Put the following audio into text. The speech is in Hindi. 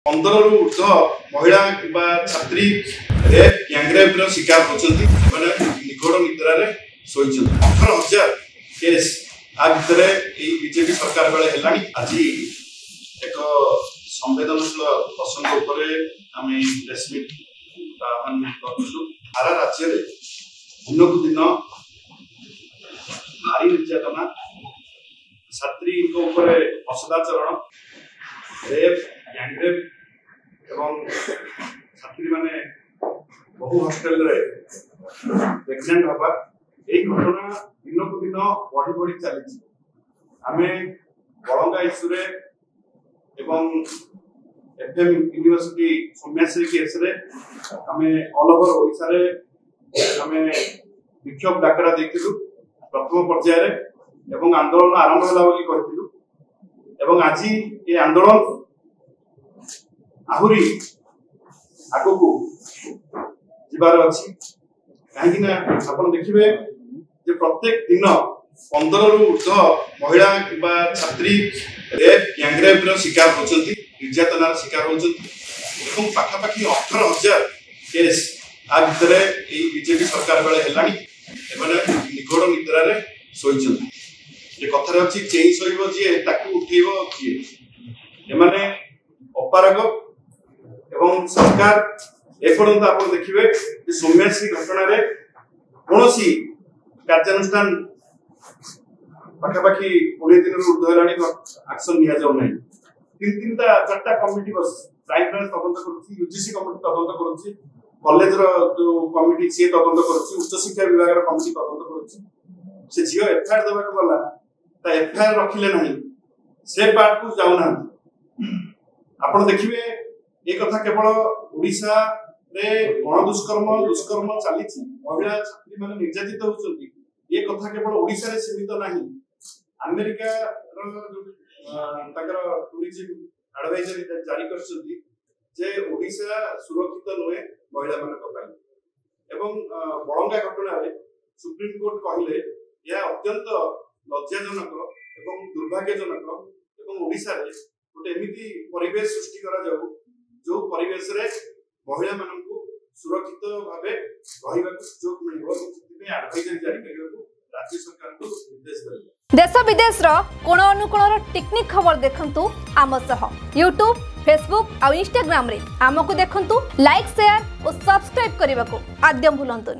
15 रु ऊर्ध्व महिला किंवा छात्री रेप गैंगरेप शिकार होती निगड़ निद्रा शोची 18,000 केस आ भितर बीजेपी सरकार बेले आज एक संवेदनशील प्रसंग प्रेसमिट सारा राज्य दिन को दिन नारी निर्यातना छात्री असदाचरण रेप गैंगरेप एवं छात्री माने बहु हॉस्टेल रे प्रेग्नेंट हवा यही घटना दिन को दिन बढ़ी बढ़ी चली आमे बलंगा इश्यू एवं एफएम यूनिवर्सिटी सौम्याश्री केस रे आमे ऑल ओवर ओडिशा रे आमे विक्षोभ डाकरा देखिलु प्रथम पर्याय रे एवं आंदोलन आरंभ होला बोली कहिलु एवं आज ये आंदोलन आहुरी आगो को जीवार अच्छी कहीं आप देखिए जे प्रत्येक दिन 15 रु ऊर्ध्व महिला किंवा छात्री रेप गैंगरेप शिकार होती निर्यातनार शिकार होती पाखापाखि 18,000 केस आ भितर बीजेपी सरकार बेले निगड़ निद्रा शोची ये कथार अच्छी चेई शोब जी उठेब किए एमाने अपारग एवं सरकार एपर्यंत आप देखिए सौम्याश्री घटना कौन कार्यानुष्ठान पाखापाखि 20 दिन ऊर्ध्व एक्शन नि जाऊ ना 3-3टा 4टा कमिटी बस क्राइम ब्रांच तदंत करुच्ची यूजीसी कमिटी तदंत करुच्ची कॉलेज जो कमिटी सी तदंत करुच्ची उच्च शिक्षा विभाग कमिटी तदंत करुच्ची से झील एफआईआर देवाक गला एफआईआर रखिले नहीं से पार्ट को जाऊना आप देखिए ये कथा केवल ओडिशा रे गण दुष्कर्म चली महिला छात्री माने निर्यातित होउछन्ती ये कथा केवल ओडिशा रे सीमित नहीं अमेरिका टूरिज्म एडवाइजरी जारी करछन्ती जे ओडिशा सुरक्षित नुहे महिला मानक पई एवं बलंगा घटना रे सुप्रीम कोर्ट कहिले या अत्यंत लज्जाजनक एवं दुर्भाग्यजनक एवं ओडिशा रे गोटे एमिति परिवेश सृष्टि करा जाऊ जो परिवेश रे महिला मानकु सुरक्षित भावे रहिबा सुयोग मिलिबो सेति एडवाइजरी जारी करियो राज्य सरकार को निर्देश देले। देश विदेश रो कोण अनुकोण टेक्निक खबर देखंतु आम सह YouTube Facebook और Instagram रे आमको देखंतु लाइक शेयर और सब्सक्राइब करने को आद्यम भूलंतुनी।